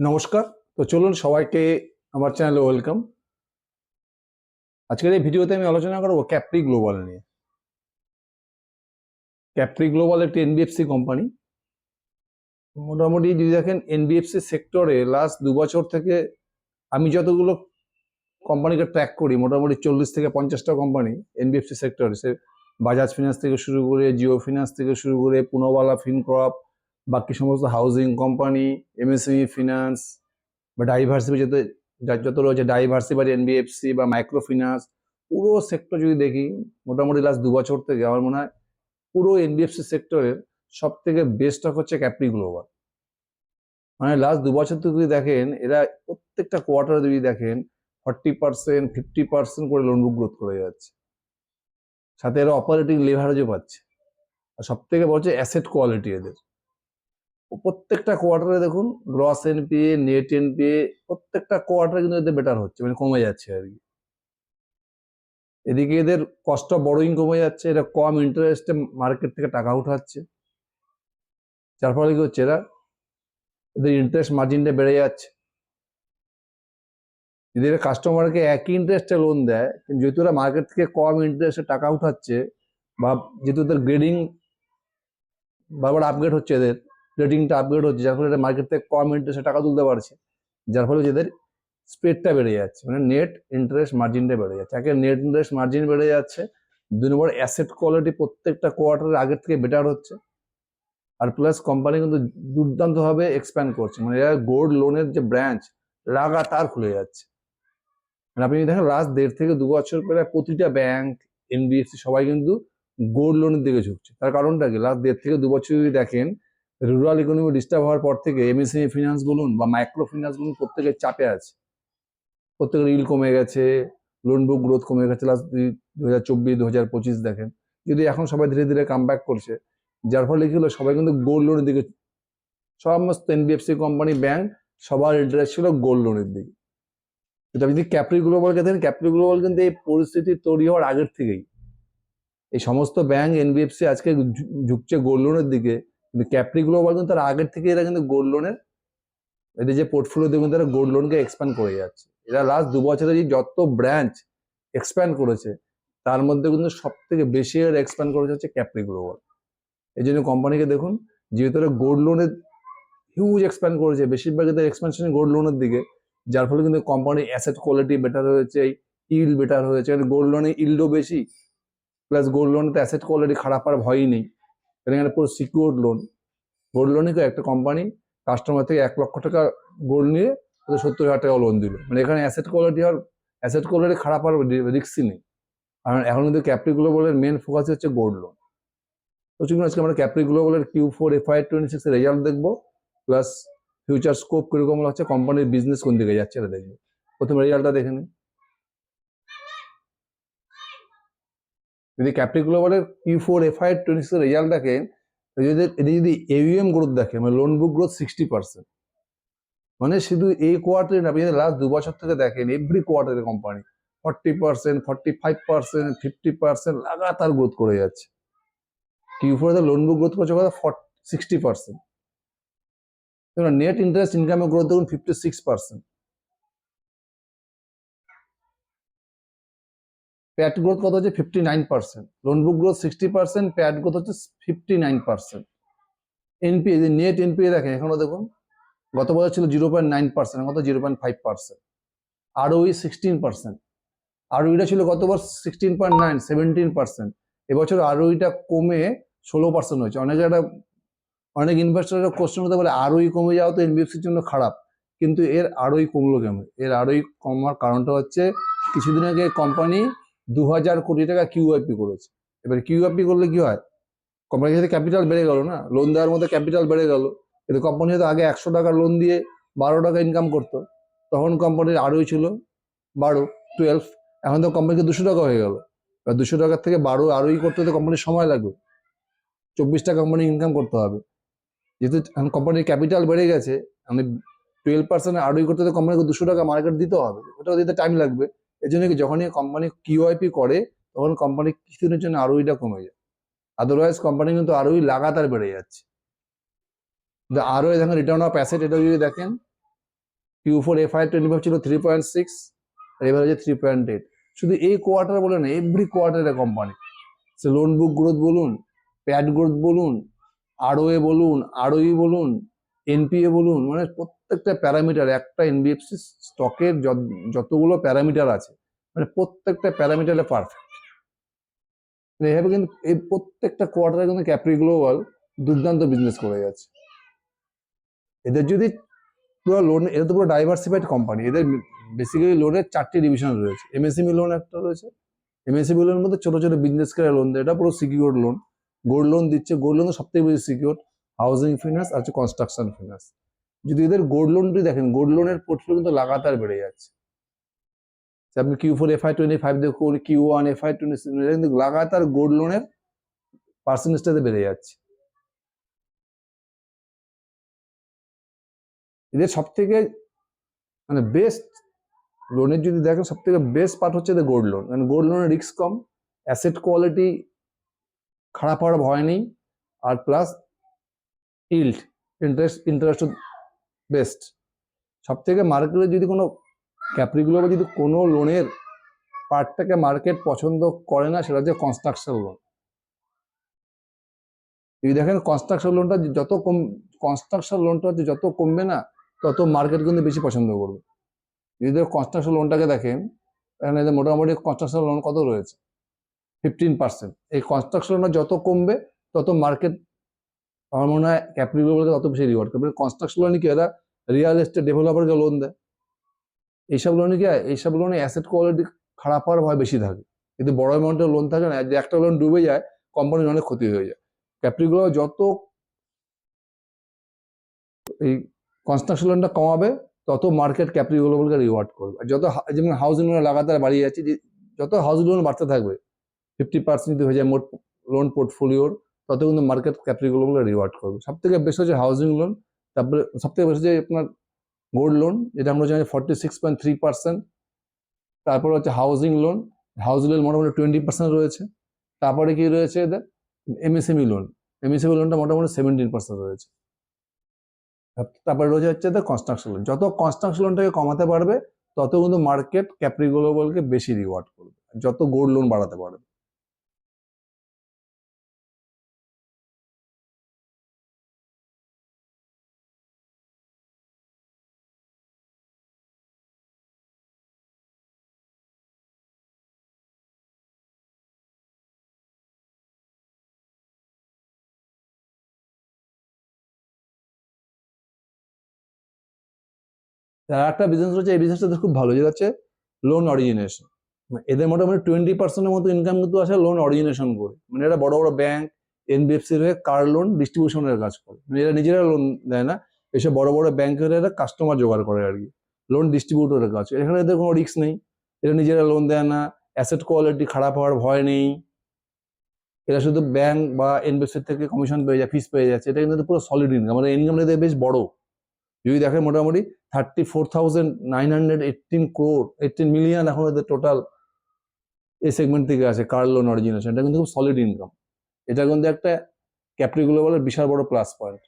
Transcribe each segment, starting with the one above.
নমস্কার। তো চলুন সবাইকে আমার চ্যানেলে ওয়েলকাম। আজকের এই ভিডিওতে আমি আলোচনা করব ক্যাপ্রি গ্লোবাল নিয়ে। ক্যাপ্রি গ্লোবাল একটি এনবিএফসি কোম্পানি। মোটামুটি যদি দেখেন এনবিএফসি সেক্টরে লাস্ট 2 বছর থেকে আমি যতগুলো কোম্পানিকে ট্র্যাক করি, মোটামুটি 40 থেকে 50টা কোম্পানি এনবিএফসি সেক্টরে, সে বাজাজ ফিনান্স থেকে শুরু করে, জিও ফিনান্স থেকে শুরু করে, পুনাওয়ালা ফিনকর্প, বাকি সমস্ত হাউজিং কোম্পানি, এমএসএমই ফিনান্স বা ডাইভার্সিটি যত রয়েছে, ডাইভার্সিটি এনবিএফসি বা মাইক্রো ফিনান্স, পুরো সেক্টর যদি দেখি মোটামুটি লাস্ট 2 বছর থেকে আমার মনে হয় পুরো এনবিএফসি সেক্টরের সব থেকে বেস্ট স্টক হচ্ছে ক্যাপ্রি গ্লোবাল। মানে লাস্ট 2 বছর থেকে যদি দেখেন, এরা প্রত্যেকটা কোয়ার্টারে যদি দেখেন 40%, 50% করে লোন বুক গ্রোথ করে যাচ্ছে, সাথে এরা অপারেটিং লেভারেজও পাচ্ছে। আর সব থেকে বলছে অ্যাসেট কোয়ালিটি এদের প্রত্যেকটা কোয়ার্টারে দেখুন, গ্রস এনপিএ, নেট এনপিএ প্রত্যেকটা কোয়ার্টারে কিন্তু এদের বেটার হচ্ছে, মানে কমে যাচ্ছে আর কি। এদিকে এদের কস্ট অফ বড়োইং কমে যাচ্ছে, এরা কম ইন্টারেস্টে মার্কেট থেকে টাকা উঠাচ্ছে, যার ফলে কি হচ্ছে, এদের ইন্টারেস্ট মার্জিনটা বেড়ে যাচ্ছে। যদি এরা কাস্টমারকে একই ইন্টারেস্টে লোন দেয়, কিন্তু যেহেতু এরা মার্কেট থেকে কম ইন্টারেস্টে টাকা উঠাচ্ছে, বা যেহেতু এদের গ্রেডিং বারবার আপগ্রেড হচ্ছে, এদের রেটিংটা আপগ্রেড হচ্ছে, যার ফলে এরা মার্কেট থেকে কম ইন্টারেস্টে টাকা তুলতে পারছে, যার ফলে এদের স্প্রেডটা বেড়ে যাচ্ছে, মানে নেট ইন্টারেস্ট মার্জিনটা বেড়ে যাচ্ছে। একে নেট ইন্টারেস্ট মার্জিন বেড়ে যাচ্ছে, 2 নম্বর অ্যাসেট কোয়ালিটি প্রত্যেকটা কোয়ার্টারের আগের থেকে বেটার হচ্ছে, আর প্লাস কোম্পানি কিন্তু দুর্দান্তভাবে এক্সপ্যান্ড করছে, মানে এরা গোল্ড লোনের যে ব্রাঞ্চ লাগাতার খুলে যাচ্ছে। মানে আপনি দেখেন লাস্ট 1.5 থেকে 2 বছর প্রায় প্রতিটা ব্যাংক, এনবিএফসি সবাই কিন্তু গোল্ড লোনের দিকে ঝুঁকছে। তার কারণটা কি, লাস্ট 1.5 থেকে 2 বছর যদি দেখেন, রুরাল ইকোনমি ডিস্টার্ব হওয়ার পর থেকে এমএসএমই ফিনান্স বলুন বা মাইক্রো ফিনান্স বলুন, প্রত্যেকের চাপে আছে, প্রত্যেকের ইল কমে গেছে, লোন বুক গ্রোথ কমে গেছে। লাস্ট 2024, 2025 দেখেন, যদি এখন সবাই ধীরে ধীরে কাম ব্যাক করছে, যার ফলে কি হলো, সবাই কিন্তু গোল্ড লোনের দিকে, সমস্ত এনবিএফসি কোম্পানি, ব্যাংক সবার ইন্টারেস্ট ছিল গোল্ড লোনের দিকে। কিন্তু আপনি যদি ক্যাপ্রি গ্লোবালকে দেখেন, ক্যাপ্রি গ্লোবাল কিন্তু এই পরিস্থিতি তৈরি হওয়ার আগের থেকেই এই সমস্ত ব্যাংক, এনবিএফসি আজকে ঝুঁকছে গোল্ড লোনের দিকে, কিন্তু ক্যাপ্রি গ্লোবাল কিন্তু তার আগের থেকে এরা কিন্তু গোল্ড লোনের, এদের যে পোর্টফোলিও দেখুন, তারা গোল্ড লোনকে এক্সপ্যান্ড করে যাচ্ছে। এরা লাস্ট 2 বছরে যত ব্রাঞ্চ এক্সপ্যান্ড করেছে, তার মধ্যে কিন্তু সব থেকে বেশি এরা এক্সপ্যান্ড করেছে হচ্ছে ক্যাপ্রি গ্লোবাল। এই জন্য কোম্পানিকে দেখুন, যেহেতু এরা গোল্ড লোনের হিউজ এক্সপ্যান্ড করেছে, বেশিরভাগ এদের এক্সপ্যানশন গোল্ড লোনের দিকে, যার ফলে কিন্তু কোম্পানির অ্যাসেট কোয়ালিটি বেটার হয়েছে, ইল্ড বেটার হয়েছে। গোল্ড লোনে ইল্ডও বেশি, প্লাস গোল্ড লোনে তো অ্যাসেট কোয়ালিটি খারাপ আর ভয়ই নেই, এখানে পুরো সিকিউরড লোন। গোল্ড লোনে একটা কোম্পানি কাস্টমার থেকে 1 লক্ষ টাকা গোল্ড নিয়ে 70,000 টাকা লোন দিল, মানে এখানে অ্যাসেট কোয়ালিটি খারাপ আর রিস্কই নেই। কারণ এখন কিন্তু ক্যাপ্রি গ্লোবালের মেন ফোকাস হচ্ছে গোল্ড লোন। তো চলুন আজকে আমরা ক্যাপ্রি গ্লোবালের Q4 FY26 এর রেজাল্ট দেখবো, প্লাস ফিউচার স্কোপ কিরকম হচ্ছে, কোম্পানির বিজনেস কোন দিকে যাচ্ছে এটা দেখবো। প্রথমে রেজাল্টটা দেখে নিন। যদি ক্যাপ্রি গ্লোবালের Q4 FY26 এর রেজাল্ট দেখেন, এটি যদি AUM গ্রোথ দেখে, মানে লোন বুক গ্রোথ 60%, মানে শুধু এই কোয়ার্টারে না, আপনি লাস্ট 2 বছর থেকে দেখেন এভরি কোয়ার্টারে কোম্পানি 40%, 45%, 50% লাগাতার গ্রোথ করে যাচ্ছে। Q4 তে লোন বুক গ্রোথ করছে কত, 60%। নেট ইন্টারেস্ট ইনকামের গ্রোথ দেখুন 56%। প্যাট গ্রোথ কত হচ্ছে 59%, লোন বুক গ্রোথ 60%, প্যাট গ্রোথ হচ্ছে 59%। এনপিএ, যে নেট এনপিএ দেখেন, এখনো দেখুন গত বছর ছিল 0.9%, এখন তো 0.5%। ROE 16%, ROEটা ছিল গত বছর 16.9, 17%। এবছর ROEটা কমে 16% হয়েছে। অনেক ইনভেস্টররা কোশ্চেন হতে পারে, ROE কমে যাওয়া তো এনবিএফসির জন্য খারাপ, কিন্তু এর ROE কমলো কেন? এর ROE কমার কারণটা হচ্ছে, কিছুদিন আগে কোম্পানি 2000 কোটি টাকা কিউআইপি করেছে। এবার কিউআইপি করলে কি হয়, কোম্পানির সাথে ক্যাপিটাল বেড়ে গেল না, লোন দেওয়ার মধ্যে ক্যাপিটাল বেড়ে গেল। কিন্তু কোম্পানি হয়তো আগে 100 টাকা লোন দিয়ে 12 টাকা ইনকাম করতো, তখন কোম্পানির ROE ছিল 12, 12। এখন তো কোম্পানিকে 200 টাকা হয়ে গেল, এবার 200 টাকার থেকে 12 ROE করতে হতে কোম্পানির সময় লাগবে, 24 টাকা কোম্পানি ইনকাম করতে হবে। যেহেতু কোম্পানির ক্যাপিটাল বেড়ে গেছে, আমি 12% ROE করতে হতে কোম্পানিকে 200 টাকা মার্কেট দিতে হবে, ওটাও দিতে টাইম লাগবে। এই জন্য যখনই কোম্পানি কিউআইপি করে, তখন কোম্পানি কিছুদিনের জন্য ROEটা কমে যায়, আদারওয়াইজ কোম্পানি কিন্তু ROE লাগাতার বেড়ে যাচ্ছে। ROE দেখেন, রিটার্ন অফ অ্যাসেট, এটা যদি দেখেন Q4 FY 2025 ছিল 3.6, আর এবার হচ্ছে 3.8। শুধু এই কোয়ার্টার বলে না, এভরি কোয়ার্টারে কোম্পানি, সে লোন বুক গ্রোথ বলুন, প্যাড গ্রোথ বলুন, ROA বলুন, ROE বলুন, NPA বলুন, মানে প্রত্যেকটা প্যারামিটার, একটা এনবিএফসি স্টকের যতগুলো প্যারামিটার আছে, মানে প্রত্যেকটা প্যারামিটারে পারফেক্ট। এভাবে কিন্তু এই প্রত্যেকটা কোয়ার্টারে কিন্তু ক্যাপ্রি গ্লোবাল দুর্দান্ত বিজনেস করে যাচ্ছে। এদের যদি পুরো লোন, এটা তো পুরো ডাইভার্সিফাইড কোম্পানি, এদের বেসিক্যালি লোনের 4টি ডিভিশন রয়েছে। MSME লোন একটা রয়েছে, MSME লোনের মধ্যে ছোট ছোট বিজনেস করে লোন দেয়, এটা পুরো সিকিউর লোন। গোল্ড লোন দিচ্ছে, গোল্ড লোন সব থেকে বেশি সিকিউর, হাউজিং ফিনান্স আর হচ্ছে কনস্ট্রাকশন ফিনান্স। যদি এদের গোল্ড লোনটি দেখেন, গোল্ড লোনের পোর্টফোলিও কিন্তু লাগাতার বেড়ে যাচ্ছে। আপনি Q4 FY 2025 দেখুন, Q1 FY 2026, কিন্তু লাগাতার গোল্ড লোনের পার্সেন্টেজটাতে বেড়ে যাচ্ছে। এদের সব থেকে মানে বেস্ট লোনের যদি দেখেন, সব থেকে বেস্ট পার্ট হচ্ছে এদের গোল্ড লোন, কারণ গোল্ড লোনের রিস্ক কম, অ্যাসেট কোয়ালিটি খারাপ হওয়ার ভয় নেই, আর প্লাস ইল্ড, ইন্টারেস্ট বেস্ট। সব থেকে মার্কেটে যদি কোনো ক্যাপ্রিগুলো বা যদি কোনো লোনের পার্টটাকে মার্কেট পছন্দ করে না, সেটা হচ্ছে কনস্ট্রাকশন লোন। যদি দেখেন কনস্ট্রাকশন লোনটা যত কমবে না, তত মার্কেট কিন্তু বেশি পছন্দ করবে। যদি কনস্ট্রাকশন লোনটাকে দেখেন, এখানে মোটামুটি কনস্ট্রাকশন লোন কত রয়েছে, 15%। এই কনস্ট্রাকশন লোনটা যত কমবে, তত মার্কেট আমার মনে হয় ক্যাপিটাল গ্লোবালকে তত বেশি রিওয়ার্ড করবে। কনস্ট্রাকশন লোনে কি, এরা রিয়েল এস্টেট ডেভেলপারকে লোন দেয়। এইসব লোনে কি হয়, এইসব লোনে অ্যাসেট কোয়ালিটি খারাপ হওয়ার ভয় বেশি থাকে, কিন্তু বড় অ্যামাউন্টের লোন থাকে না, যে একটা লোন ডুবে যায়, কোম্পানির অনেক ক্ষতি হয়ে যায়। ক্যাপিটাল গ্লোবাল যত এই কনস্ট্রাকশন লোনটা কমাবে, তত মার্কেট ক্যাপিটাল গ্লোবালকে রিওয়ার্ড করবে। যত যেমন হাউজিং লোন লাগাতার বাড়িয়ে যাচ্ছে, যত হাউজিং লোন বাড়তে থাকবে, 50% যদি হয়ে যায় মোট লোন পোর্টফোলিওর, তত কিন্তু মার্কেট ক্যাপিটাল গ্লোবালকে রিওয়ার্ড করবে। সব থেকে বেশি হচ্ছে হাউজিং লোন, তারপরে সব থেকে বেশি হচ্ছে আপনার গোল্ড লোন, যেটা আমরা জানি 46.3%। তারপর হচ্ছে হাউজিং লোন, হাউজিং লোন মোটামুটি 20% রয়েছে। তারপরে কি রয়েছে এদের MSME লোন, MSME লোনটা মোটামুটি 17% রয়েছে। তারপরে রয়েছে হচ্ছে এদের কনস্ট্রাকশন লোন। যত কনস্ট্রাকশন লোনটাকে কমাতে পারবে, তত কিন্তু মার্কেট ক্যাপিটাল গ্লোবালকে বেশি রিওয়ার্ড করবে, যত গোল্ড লোন বাড়াতে পারবে। আর একটা বিজনেস রয়েছে, এই বিজনেসটা খুব ভালো, যেটা হচ্ছে লোন অরিজিনেশন। এদের মোটামুটি 20%-এর মতো ইনকাম কিন্তু আসে লোন অরিজিনেশন করে। মানে এরা বড় বড় ব্যাংক, NBFCর হয়ে কার লোন ডিস্ট্রিবিউশনের কাজ করে। মানে এরা নিজেরা লোন দেয় না, এসব বড় বড় ব্যাংকের এরা কাস্টমার জোগাড় করে আর কি, লোন ডিস্ট্রিবিউটরের কাজ। এখানে এদের কোনো রিস্ক নেই, এরা নিজেরা লোন দেয় না, অ্যাসেট কোয়ালিটি খারাপ হওয়ার ভয় নেই, এরা শুধু ব্যাংক বা NBFCর থেকে কমিশন পেয়ে যায়, ফিস পেয়ে যাচ্ছে। এটা কিন্তু পুরো সলিড ইনকাম, মানে ইনকামটা এদের বেশ বড়। যদি দেখেন মোটামুটি 34,918 মিলিয়ন এখন এদের টোটাল এই সেগমেন্ট থেকে আছে কার লোন অরিজিনেশন। এটা কিন্তু খুব সলিড ইনকাম, এটা কিন্তু একটা ক্যাপিটাল গ্লোবালের বিশাল বড় প্লাস পয়েন্ট।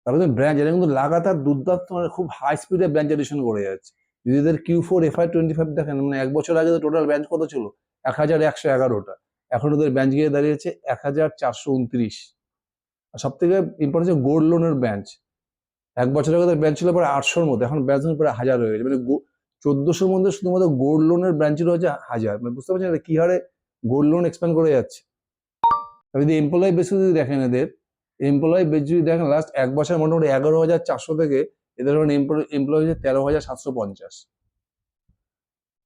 তারপরে ব্রাঞ্চ, এটা কিন্তু লাগাতার দুর্দান্ত, মানে খুব হাই স্পিডে ব্রাঞ্চ এডিশন করে যাচ্ছে। যদি এদের Q4 FY 2025 দেখেন, মানে এক বছর আগে টোটাল ব্রাঞ্চ কত ছিল, 1111টা। এখন ওদের ব্রাঞ্চ গিয়ে দাঁড়িয়েছে 1429। আর সব থেকে ইম্পর্টেন্ট হচ্ছে গোল্ড লোনের ব্রাঞ্চ। এক বছর আগে ব্রাঞ্চ ছিল প্রায় 800-র মধ্যে, এখন ব্রাঞ্চ প্রায় 1000 হয়ে গেছে। মানে 1400-র মধ্যে শুধুমাত্র গোল্ড লোনের ব্রাঞ্চ রয়েছে 1000। মানে বুঝতে পারছেন এটা কি হারে গোল্ড লোন এক্সপ্যান্ড করে যাচ্ছে। যদি এমপ্লয়ি বেসিস যদি দেখেন, এদের এমপ্লয়ি বেস যদি দেখেন, লাস্ট এক বছর মোটামুটি 11,400 থেকে এদের এমপ্লয়ি হচ্ছে 13,750।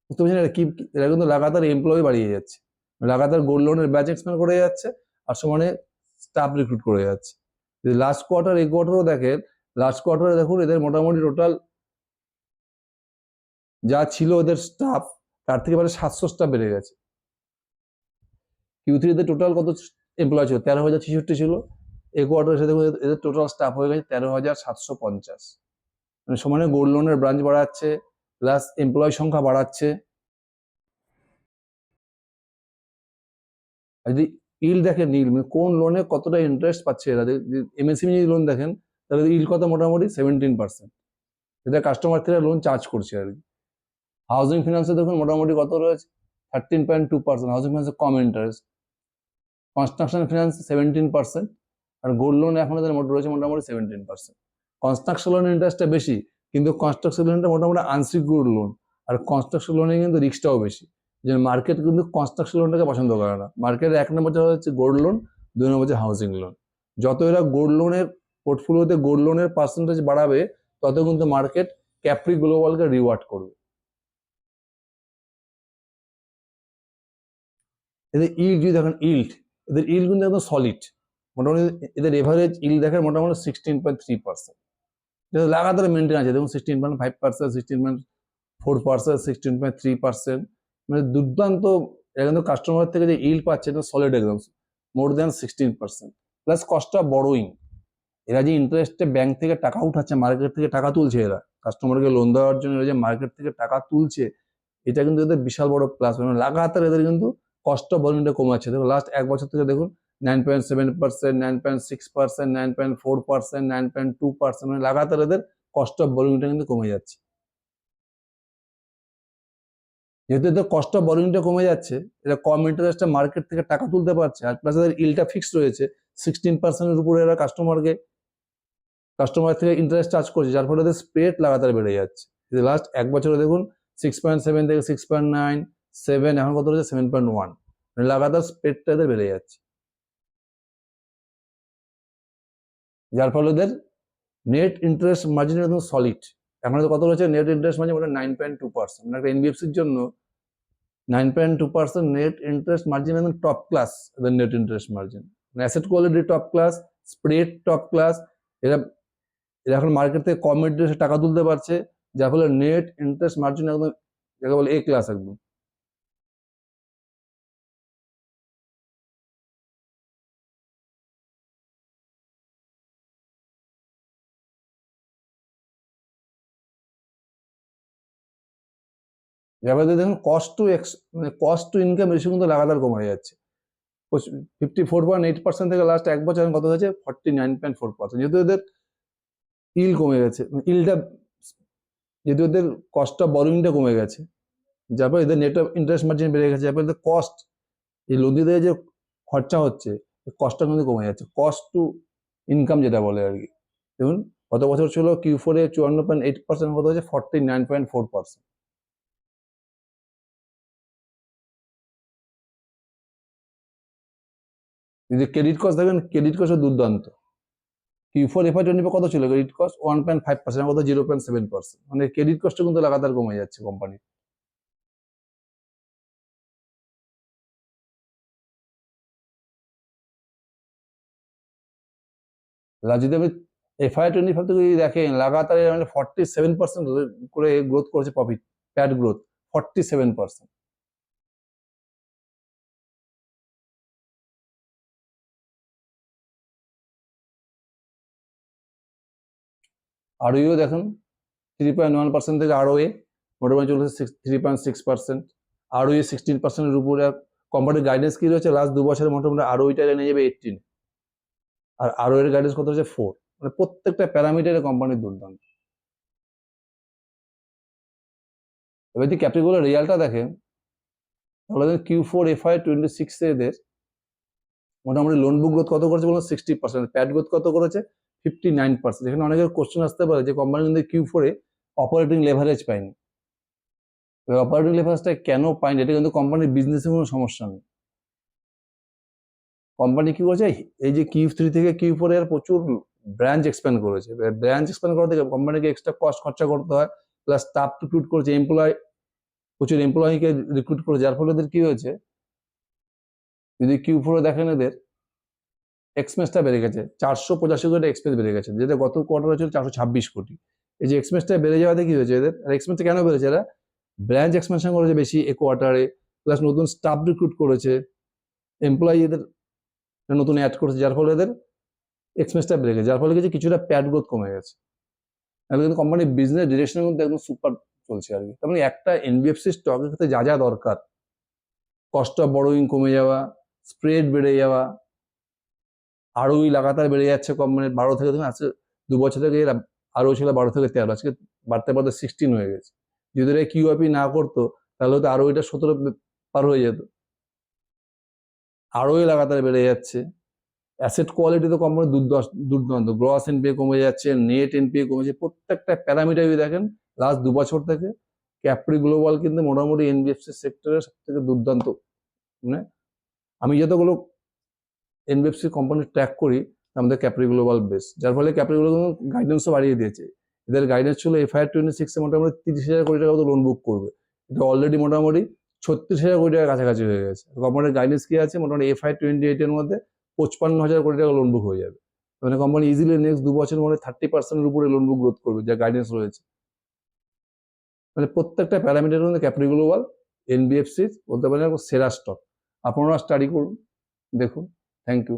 বুঝতে পারছেন এটা কি, এরা কিন্তু লাগাতার এমপ্লয়ি বাড়িয়ে যাচ্ছে, লাগাতার গোল্ড লোনের ব্যাচ এক্সপ্যান্ড করে যাচ্ছে, আর সমানে স্টাফ রিক্রুট করে যাচ্ছে। যদি লাস্ট কোয়ার্টার এই কোয়ার্টারও দেখেন, লাস্ট কোয়ার্টারে দেখুন এদের মোটামুটি টোটাল যা ছিল এদের স্টাফ, তার থেকে মানে 700 স্টাফ বেড়ে গেছে। Q3 তে টোটাল কত এমপ্লয় ছিল, 13,066 ছিল। এই কোয়ার্টারের সাথে এদের টোটাল স্টাফ হয়ে গেছে 13,750। মানে সমানে গোল্ড লোনের ব্রাঞ্চ বাড়াচ্ছে, প্লাস এমপ্লয় সংখ্যা বাড়াচ্ছে, আর যদি ইল দেখেন, ইল মানে কোন লোনে কতটা ইন্টারেস্ট পাচ্ছে এরা, এমএসএমই যদি লোন দেখেন তাহলে ইল কত, মোটামুটি 17%, যেটা কাস্টমার থেকে লোন চার্জ করছে আর কি। হাউজিং ফিনান্সে দেখুন মোটামুটি কত রয়েছে, 13.2%, হাউজিং ফিনান্সে কম ইন্টারেস্ট। কনস্ট্রাকশন ফিনান্স 17%, আর গোল্ড লোন এখন এদের রয়েছে মোটামুটি 17%। কনস্ট্রাকশন লোনের ইন্টারেস্টটা বেশি, কিন্তু কনস্ট্রাকশন লোনটা মোটামুটি আনসিকিউর্ড লোন, আর কনস্ট্রাকশন লোনে কিন্তু রিস্কটাও বেশি। যে মার্কেট কিন্তু কনস্ট্রাকশন লোনটাকে পছন্দ করে না। মার্কেটের 1 নম্বর হচ্ছে গোল্ড লোন, 2 নম্বর হচ্ছে হাউজিং লোন। যত এরা গোল্ড লোনের পোর্টফোলিওতে গোল্ড লোনের পার্সেন্টেজ বাড়াবে, তত কিন্তু মার্কেট ক্যাপ্রি গ্লোবালকে রিওয়ার্ড করবে। এদের ইল্ড যদি দেখেন, এদের ইল্ড কিন্তু একদম সলিড, মোটামুটি এদের এভারেজ ইল্ড দেখেন মোটামুটি 16.3%, যেটা লাগাতার মেনটেন আছে। দেখুন 16.5%, 16.4%, 16.3%, মানে দুর্দান্ত। এরা কিন্তু কাস্টমার থেকে যে ইল্ড পাচ্ছে এটা সলিড, একদম more than 16%। Plus cost of borrowing, এরা যে ইন্টারেস্টে ব্যাংক থেকে টাকা উঠাচ্ছে, মার্কেট থেকে টাকা তুলছে, এরা কাস্টমারকে লোন দেওয়ার জন্য এরা যে মার্কেট থেকে টাকা তুলছে, এটা কিন্তু এদের বিশাল বড় প্লাস। মানে লাগাতার এদের কিন্তু কস্ট অফ বরোইংটা কমাচ্ছে। দেখুন লাস্ট 1 বছর থেকে দেখুন 9.7%, 9.6%, 9.4%, 9.2%, মানে লাগাতার এদের কস্ট অফ বরোইংটা কিন্তু কমে যাচ্ছে। যেহেতু এদের কস্ট অফ বরোইংটা কমে যাচ্ছে, এরা কম ইন্টারেস্টে মার্কেট থেকে টাকা তুলতে পারছে, আর প্লাস এদের ইলটা ফিক্সড রয়েছে 16%-এর উপরে। এরা কাস্টমার থেকে ইন্টারেস্ট চার্জ করছে, যার ফলে এদের স্প্রেড লাগাতার বেড়ে যাচ্ছে। লাস্ট 1 বছরে দেখুন 6.7 থেকে 6.9, 7, এখন কত রয়েছে 7.1, মানে লাগাতার স্প্রেডটা এদের বেড়ে যাচ্ছে, যার ফলে এদের নেট ইন্টারেস্ট মার্জিন একদম সলিড। এখন কত রয়েছে নেট ইন্টারেস্ট মার্জিন, ওটা 9.2%, মানে একটা এনবিএফসির জন্য 9.2% নেট ইন্টারেস্ট মার্জিন একদম টপ ক্লাস। এদের net interest margin, asset quality top class, spread top class. এরা এখন মার্কেট থেকে কম ইন্টারেস্টে টাকা তুলতে পারছে, যার ফলে নেট ইন্টারেস্ট মার্জিন একদম যাকে বলে এ ক্লাস একদম। এবারে দেখুন কস্ট টু ইনকাম রেশিও কিন্তু লাগাতার কমে যাচ্ছে। 54.8% থেকে লাস্ট 1 বছর কত হয়েছে 49.4%। যেহেতু এদের ইল কমে গেছে, ইলটা যেহেতু এদের কস্ট অফ বরোইংটা কমে গেছে, যার ফলে এদের নেট অফ ইন্টারেস্ট মার্জিন বেড়ে গেছে, যার ফলে এদের কস্ট, এই লোন দিতে যে খরচা হচ্ছে, কস্টটা কিন্তু কমে যাচ্ছে। কস্ট টু ইনকাম যেটা বলে আর কি। দেখুন গত বছর ছিল Q4 এ 54.8%, কত হয়েছে 49.4%। যদি ক্রেডিট কস্ট দেখেন, ক্রেডিট কস্ট দুর্দান্ত। Q4 FY24 কত ছিল ক্রেডিট কস্ট? 1.5%, কত 0.7%, মানে ক্রেডিট কস্ট কিন্তু লাগাতার কমে যাচ্ছে কোম্পানি। যদি আমি FY25 থেকে যদি দেখেন, লাগাতার মানে 47% করে গ্রোথ করেছে প্রফিট, প্যাট গ্রোথ 47%। ROE দেখুন 3.1% থেকে ROA মোটামুটি চলেছে 3.6%, ROE 16%-এর উপরে। কোম্পানির গাইডেন্স কি রয়েছে লাস্ট 2 বছরের, মোটামুটি ROE-টা নিয়ে যাবে 18, আর ROE এর গাইডেন্স কত হচ্ছে 4, মানে প্রত্যেকটা প্যারামিটারে কোম্পানির দুর্দান্ত। এবার যদি ক্যাপিটালের রিয়ালটা দেখেন, তাহলে Q4 FY26 এদের মোটামুটি লোন বুক গ্রোথ কত করেছে বলুন 60%, প্যাট গ্রোথ কত করেছে 59%। এখানে অনেকের কোশ্চেন আসতে পারে যে কোম্পানি কিন্তু Q4 এ অপারেটিং লেভারেজ পায়নি। অপারেটিং লেভারেজটা কেন পায়নি? এটা কিন্তু কোম্পানির বিজনেসে কোনো সমস্যা নেই। কোম্পানি কি করেছে, এই যে Q3 থেকে Q4 এর প্রচুর ব্রাঞ্চ এক্সপ্যান্ড করেছে। ব্রাঞ্চ এক্সপ্যান্ড করা থেকে কোম্পানিকে এক্সট্রা কস্ট খরচা করতে হয়, প্লাস স্টাফ রিক্রুট করেছে, প্রচুর এমপ্লয়িকে রিক্রুট করে, যার ফলে এদের কি হয়েছে, যদি Q4 দেখেন এদের এক্সপেন্সটা বেড়ে গেছে 485 কোটি এক্সপেন্স বেড়ে গেছে, যেটা গত কোয়ার্টারে ছিল 426 কোটি। এই যে এক্সপেন্সটা বেড়ে যাওয়াতে কি হয়েছে এদের, আর এক্সপেন্সটা কেন বেড়েছে, এরা ব্রাঞ্চ এক্সপেনশন করেছে বেশি এই কোয়ার্টারে, প্লাস নতুন স্টাফ রিক্রুট করেছে, এমপ্লয়ি এদের নতুন অ্যাড করেছে, যার ফলে এদের এক্সপেন্সটা বেড়ে গেছে, যার ফলে কিছুটা প্যাট গ্রোথ কমে গেছে। কিন্তু কোম্পানির বিজনেস ডিরেকশনের মধ্যে একদম সুপার চলছে আর কি। তার মানে একটা এনবিএফসি স্টকের ক্ষেত্রে যা যা দরকার, কস্ট অফ বড়োইং কমে যাওয়া, স্প্রেড বেড়ে যাওয়া, আরোই লাগাতার বেড়ে যাচ্ছে কোম্পানির 12 থেকে, দেখুন আজকে 2 বছর থেকে এর আরও ছিল 12 থেকে 13, আজকে বাড়তে বাড়তে 16 হয়ে গেছে। যদি এরা কিউআইপি না করতো তাহলে হয়তো আরও এটা 17 পার হয়ে যেত। আরোই লাগাতার বেড়ে যাচ্ছে। অ্যাসেট কোয়ালিটি তো কোম্পানির দুর্দান্ত, গ্রস এনপিএ কমে যাচ্ছে, নেট এনপিএ কমেছে, প্রত্যেকটা প্যারামিটার যদি দেখেন লাস্ট 2 বছর থেকে ক্যাপ্রি গ্লোবাল কিন্তু মোটামুটি এনবিএফসি সেক্টরের সব থেকে দুর্দান্ত। মানে আমি যতগুলো এনবিএফসি কোম্পানি ট্র্যাক করি আমাদের ক্যাপ্রি গ্লোবাল বেস, যার ফলে ক্যাপ্রি গ্লোবাল গাইডেন্সও বাড়িয়ে দিয়েছে। এদের গাইডেন্স ছিল FY 26-এ মোটামুটি 30,000 কোটি টাকা মতো লোন বুক করবে, এটা অলরেডি মোটামুটি 36,000 কোটি টাকার কাছাকাছি হয়ে গেছে। কোম্পানির গাইডেন্স কি আছে, মোটামুটি FY 28-এর মধ্যে 55,000 কোটি টাকা লোন বুক হয়ে যাবে। মানে কোম্পানি ইজিলি নেক্সট 2 বছরের মধ্যে 30%-এর উপরে লোন বুক গ্রোথ করবে, যা গাইডেন্স রয়েছে। মানে প্রত্যেকটা প্যারামিটারের মধ্যে ক্যাপ্রি গ্লোবাল এনবিএফসি বলতে পারেন সেরা স্টক। আপনারা স্টাডি করুন, দেখুন। Thank you.